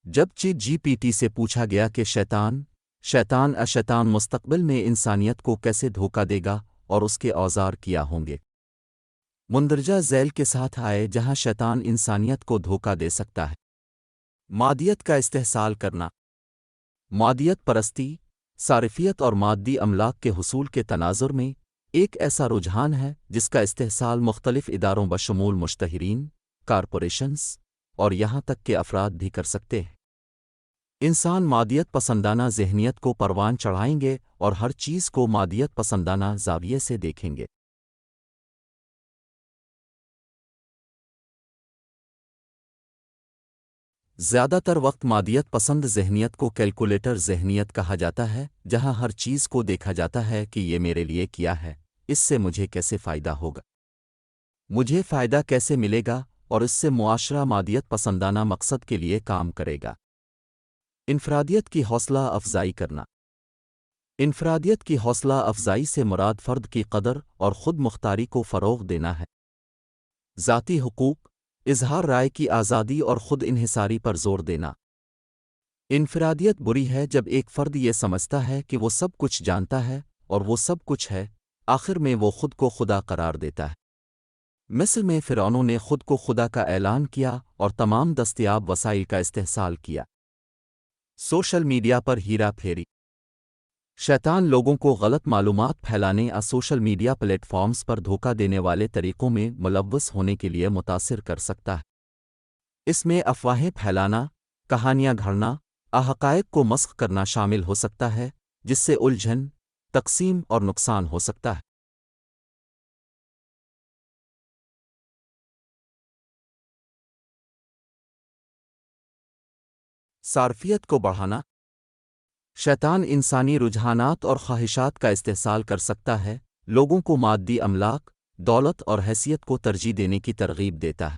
جب ChatGPT سے پوچھا گیا کہ شیطان مستقبل میں انسانیت کو کیسے دھوکہ دے گا اور اس کے اوزار کیا ہوں گے، مندرجہ ذیل کے ساتھ آئے جہاں شیطان انسانیت کو دھوکہ دے سکتا ہے۔ مادیت کا استحصال کرنا، مادیت پرستی، صارفیت اور مادی املاک کے حصول کے تناظر میں ایک ایسا رجحان ہے جس کا استحصال مختلف اداروں بشمول مشتہرین، کارپوریشنز اور یہاں تک کہ افراد بھی کر سکتے ہیں۔ انسان مادیت پسندانہ ذہنیت کو پروان چڑھائیں گے اور ہر چیز کو مادیت پسندانہ زاویے سے دیکھیں گے۔ زیادہ تر وقت مادیت پسند ذہنیت کو کیلکولیٹر ذہنیت کہا جاتا ہے، جہاں ہر چیز کو دیکھا جاتا ہے کہ یہ میرے لیے کیا ہے، اس سے مجھے کیسے فائدہ ہوگا، مجھے فائدہ کیسے ملے گا، اور اس سے معاشرہ مادیت پسندانہ مقصد کے لیے کام کرے گا۔ انفرادیت کی حوصلہ افزائی کرنا، انفرادیت کی حوصلہ افزائی سے مراد فرد کی قدر اور خود مختاری کو فروغ دینا ہے۔ ذاتی حقوق، اظہار رائے کی آزادی اور خود انحصاری پر زور دینا۔ انفرادیت بری ہے جب ایک فرد یہ سمجھتا ہے کہ وہ سب کچھ جانتا ہے اور وہ سب کچھ ہے، آخر میں وہ خود کو خدا قرار دیتا ہے۔ مصر میں فرعونوں نے خود کو خدا کا اعلان کیا اور تمام دستیاب وسائل کا استحصال کیا۔ سوشل میڈیا پر ہیرا پھیری، شیطان لوگوں کو غلط معلومات پھیلانے یا سوشل میڈیا پلیٹ فارمز پر دھوکہ دینے والے طریقوں میں ملوث ہونے کے لیے متاثر کر سکتا ہے۔ اس میں افواہیں پھیلانا، کہانیاں گھڑنا، حقائق کو مسخ کرنا شامل ہو سکتا ہے، جس سے الجھن، تقسیم اور نقصان ہو سکتا ہے۔ صارفیت کو بڑھانا، شیطان انسانی رجحانات اور خواہشات کا استحصال کر سکتا ہے، لوگوں کو مادی املاک، دولت اور حیثیت کو ترجیح دینے کی ترغیب دیتا ہے۔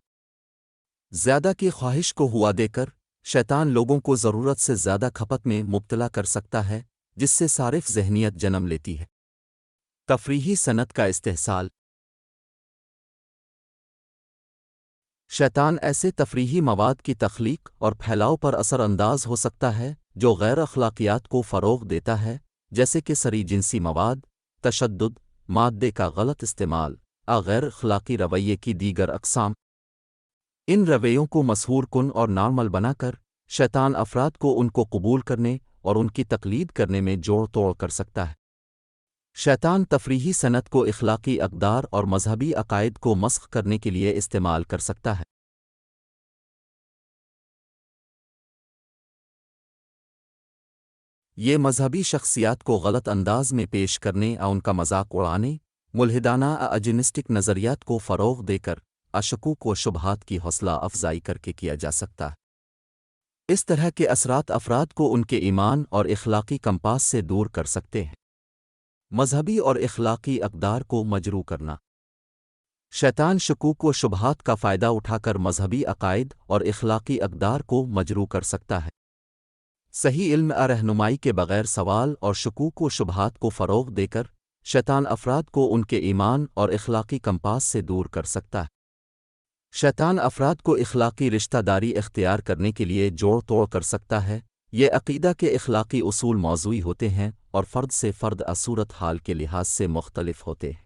زیادہ کی خواہش کو ہوا دے کر شیطان لوگوں کو ضرورت سے زیادہ کھپت میں مبتلا کر سکتا ہے، جس سے صارف ذہنیت جنم لیتی ہے۔ تفریحی صنعت کا استحصال، شیطان ایسے تفریحی مواد کی تخلیق اور پھیلاؤ پر اثر انداز ہو سکتا ہے جو غیر اخلاقیات کو فروغ دیتا ہے، جیسے کہ سری جنسی مواد، تشدد، مادے کا غلط استعمال، غیر اخلاقی رویے کی دیگر اقسام۔ ان رویوں کو مسحور کن اور نارمل بنا کر شیطان افراد کو ان کو قبول کرنے اور ان کی تقلید کرنے میں جوڑ توڑ کر سکتا ہے۔ شیطان تفریحی صنعت کو اخلاقی اقدار اور مذہبی عقائد کو مسخ کرنے کے لیے استعمال کر سکتا ہے۔ یہ مذہبی شخصیات کو غلط انداز میں پیش کرنے اور ان کا مذاق اڑانے، ملحدانہ اجنسٹک نظریات کو فروغ دے کر اشکوک و شبہات کی حوصلہ افزائی کر کے کیا جا سکتا ہے۔ اس طرح کے اثرات افراد کو ان کے ایمان اور اخلاقی کمپاس سے دور کر سکتے ہیں۔ مذہبی اور اخلاقی اقدار کو مجروح کرنا، شیطان شکوک و شبہات کا فائدہ اٹھا کر مذہبی عقائد اور اخلاقی اقدار کو مجروح کر سکتا ہے۔ صحیح علم رہنمائی کے بغیر سوال اور شکوک و شبہات کو فروغ دے کر شیطان افراد کو ان کے ایمان اور اخلاقی کمپاس سے دور کر سکتا ہے۔ شیطان افراد کو اخلاقی رشتہ داری اختیار کرنے کے لیے جوڑ توڑ کر سکتا ہے۔ یہ عقیدہ کے اخلاقی اصول موضوعی ہوتے ہیں اور فرد سے فرد صورت حال کے لحاظ سے مختلف ہوتے ہیں۔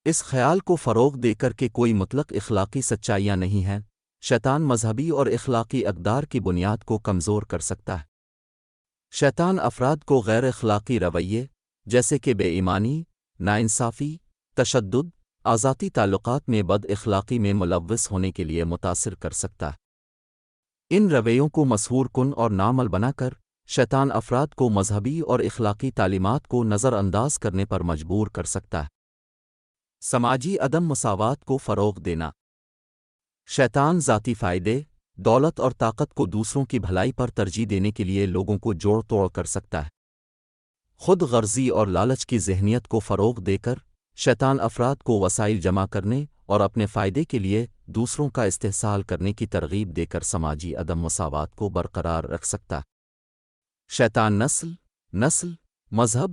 اس خیال کو فروغ دے کر کہ کوئی مطلق اخلاقی سچائیاں نہیں ہیں، شیطان مذہبی اور اخلاقی اقدار کی بنیاد کو کمزور کر سکتا ہے۔ شیطان افراد کو غیر اخلاقی رویے جیسے کہ بے ایمانی، ناانصافی، تشدد، ذاتی تعلقات میں بد اخلاقی میں ملوث ہونے کے لیے متاثر کر سکتا ہے۔ ان رویوں کو مسحور کن اور نارمل بنا کر شیطان افراد کو مذہبی اور اخلاقی تعلیمات کو نظر انداز کرنے پر مجبور کر سکتا ہے۔ سماجی عدم مساوات کو فروغ دینا، شیطان ذاتی فائدے، دولت اور طاقت کو دوسروں کی بھلائی پر ترجیح دینے کے لیے لوگوں کو جوڑ توڑ کر سکتا ہے۔ خود غرضی اور لالچ کی ذہنیت کو فروغ دے کر شیطان افراد کو وسائل جمع کرنے اور اپنے فائدے کے لیے دوسروں کا استحصال کرنے کی ترغیب دے کر سماجی عدم مساوات کو برقرار رکھ سکتا ہے۔ شیطان نسل، مذہب،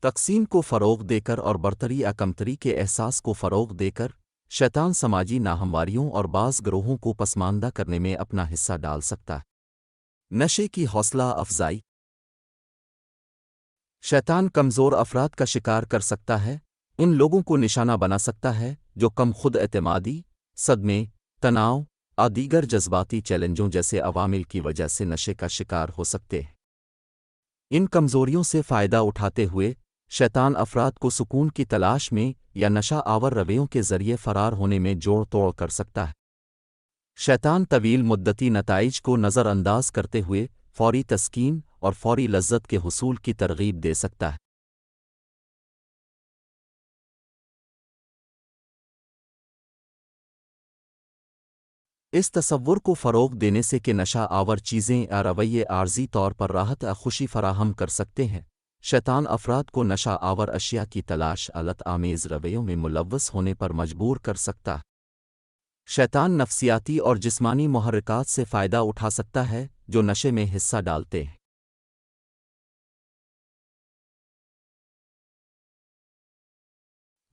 تقسیم کو فروغ دے کر اور برتری یا کمتری کے احساس کو فروغ دے کر شیطان سماجی ناہمواریوں اور بعض گروہوں کو پسماندہ کرنے میں اپنا حصہ ڈال سکتا ہے۔ نشے کی حوصلہ افزائی۔ شیطان کمزور افراد کا شکار کر سکتا ہے، ان لوگوں کو نشانہ بنا سکتا ہے جو کم خود اعتمادی، صدمے، تناؤ اور دیگر جذباتی چیلنجوں جیسے عوامل کی وجہ سے نشے کا شکار ہو سکتے ہیں۔ ان کمزوریوں سے فائدہ اٹھاتے ہوئے شیطان افراد کو سکون کی تلاش میں یا نشہ آور رویوں کے ذریعے فرار ہونے میں جوڑ توڑ کر سکتا ہے۔ شیطان طویل مدتی نتائج کو نظر انداز کرتے ہوئے فوری تسکین اور فوری لذت کے حصول کی ترغیب دے سکتا ہے۔ اس تصور کو فروغ دینے سے کہ نشہ آور چیزیں یا رویے عارضی طور پر راحت یا خوشی فراہم کر سکتے ہیں، شیطان افراد کو نشہ آور اشیاء کی تلاش علت آمیز رویوں میں ملوث ہونے پر مجبور کر سکتا ہے۔ شیطان نفسیاتی اور جسمانی محرکات سے فائدہ اٹھا سکتا ہے جو نشے میں حصہ ڈالتے ہیں۔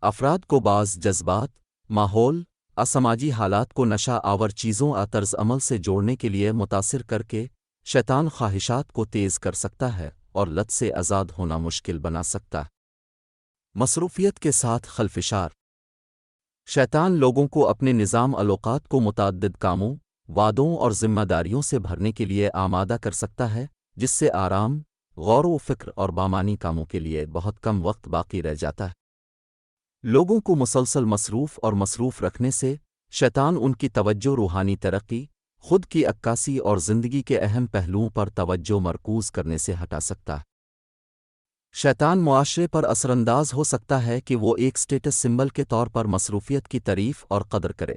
افراد کو بعض جذبات، ماحول، اسماجی حالات کو نشہ آور چیزوں اور طرز عمل سے جوڑنے کے لیے متاثر کر کے شیطان خواہشات کو تیز کر سکتا ہے اور لت سے آزاد ہونا مشکل بنا سکتا ہے۔ مصروفیت کے ساتھ خلفشار۔ شیطان لوگوں کو اپنے نظام الاوقات کو متعدد کاموں، وعدوں اور ذمہ داریوں سے بھرنے کے لیے آمادہ کر سکتا ہے، جس سے آرام، غور و فکر اور بامانی کاموں کے لیے بہت کم وقت باقی رہ جاتا ہے۔ لوگوں کو مسلسل مصروف رکھنے سے شیطان ان کی توجہ روحانی ترقی، خود کی عکاسی اور زندگی کے اہم پہلوؤں پر توجہ مرکوز کرنے سے ہٹا سکتا ہے۔ شیطان معاشرے پر اثر انداز ہو سکتا ہے کہ وہ ایک سٹیٹس سمبل کے طور پر مصروفیت کی تعریف اور قدر کرے۔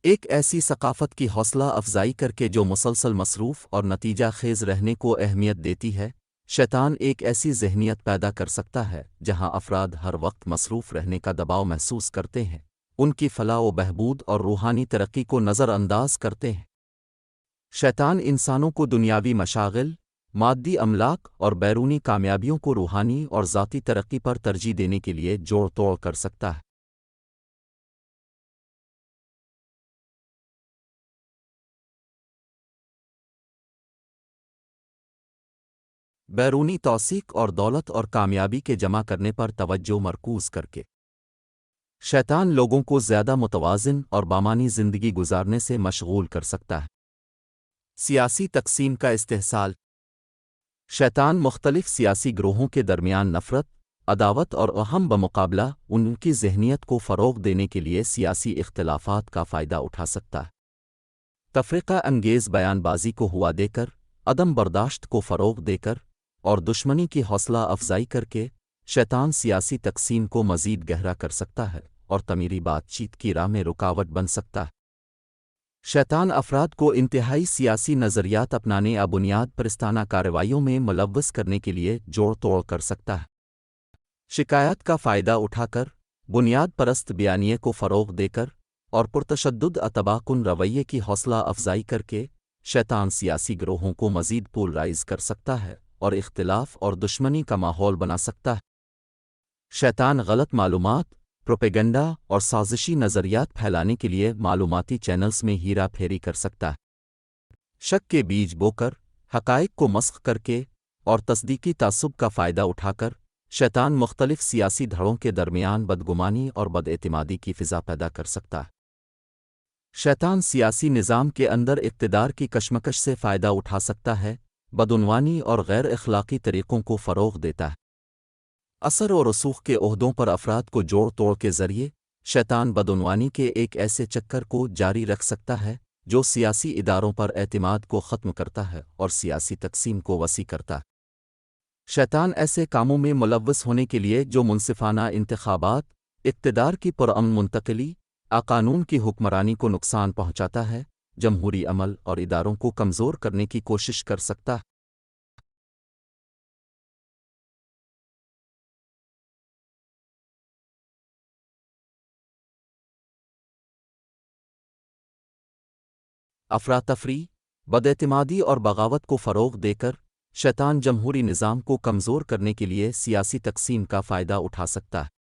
ایک ایسی ثقافت کی حوصلہ افزائی کر کے جو مسلسل مصروف اور نتیجہ خیز رہنے کو اہمیت دیتی ہے، شیطان ایک ایسی ذہنیت پیدا کر سکتا ہے جہاں افراد ہر وقت مصروف رہنے کا دباؤ محسوس کرتے ہیں، ان کی فلاح و بہبود اور روحانی ترقی کو نظر انداز کرتے ہیں۔ شیطان انسانوں کو دنیاوی مشاغل، مادی املاک اور بیرونی کامیابیوں کو روحانی اور ذاتی ترقی پر ترجیح دینے کے لیے جوڑ توڑ کر سکتا ہے۔ بیرونی توثیق اور دولت اور کامیابی کے جمع کرنے پر توجہ مرکوز کر کے شیطان لوگوں کو زیادہ متوازن اور بامانی زندگی گزارنے سے مشغول کر سکتا ہے۔ سیاسی تقسیم کا استحصال۔ شیطان مختلف سیاسی گروہوں کے درمیان نفرت، عداوت اور اہم بمقابلہ ان کی ذہنیت کو فروغ دینے کے لیے سیاسی اختلافات کا فائدہ اٹھا سکتا ہے۔ تفرقہ انگیز بیان بازی کو ہوا دے کر، عدم برداشت کو فروغ دے کر اور دشمنی کی حوصلہ افزائی کر کے شیطان سیاسی تقسیم کو مزید گہرا کر سکتا ہے اور تعمیری بات چیت کی راہ میں رکاوٹ بن سکتا ہے۔ شیطان افراد کو انتہائی سیاسی نظریات اپنانے یا بنیاد پرستانہ کارروائیوں میں ملوث کرنے کے لیے جوڑ توڑ کر سکتا ہے۔ شکایات کا فائدہ اٹھا کر، بنیاد پرست بیانیے کو فروغ دے کر اور پرتشدد اتباع کن رویے کی حوصلہ افزائی کر کے شیطان سیاسی گروہوں کو مزید پولرائز کر سکتا ہے اور اختلاف اور دشمنی کا ماحول بنا سکتا ہے۔ شیطان غلط معلومات، پروپیگنڈا اور سازشی نظریات پھیلانے کے لیے معلوماتی چینلز میں ہیرا پھیری کر سکتا ہے۔ شک کے بیج بو کر، حقائق کو مسخ کر کے اور تصدیقی تعصب کا فائدہ اٹھا کر شیطان مختلف سیاسی دھڑوں کے درمیان بدگمانی اور بد-اعتمادی کی فضا پیدا کر سکتا ہے۔ شیطان سیاسی نظام کے اندر اقتدار کی کشمکش سے فائدہ اٹھا سکتا ہے، بدعنوانی اور غیر اخلاقی طریقوں کو فروغ دیتا ہے۔ اثر و رسوخ کے عہدوں پر افراد کو جوڑ توڑ کے ذریعے شیطان بدعنوانی کے ایک ایسے چکر کو جاری رکھ سکتا ہے جو سیاسی اداروں پر اعتماد کو ختم کرتا ہے اور سیاسی تقسیم کو وسیع کرتا ہے۔ شیطان ایسے کاموں میں ملوث ہونے کے لیے جو منصفانہ انتخابات، اقتدار کی پرامن منتقلی، قانون کی حکمرانی کو نقصان پہنچاتا ہے، جمہوری عمل اور اداروں کو کمزور کرنے کی کوشش کر سکتا ہے۔ افراتفری، بداعتمادی اور بغاوت کو فروغ دے کر شیطان جمہوری نظام کو کمزور کرنے کے لیے سیاسی تقسیم کا فائدہ اٹھا سکتا ہے۔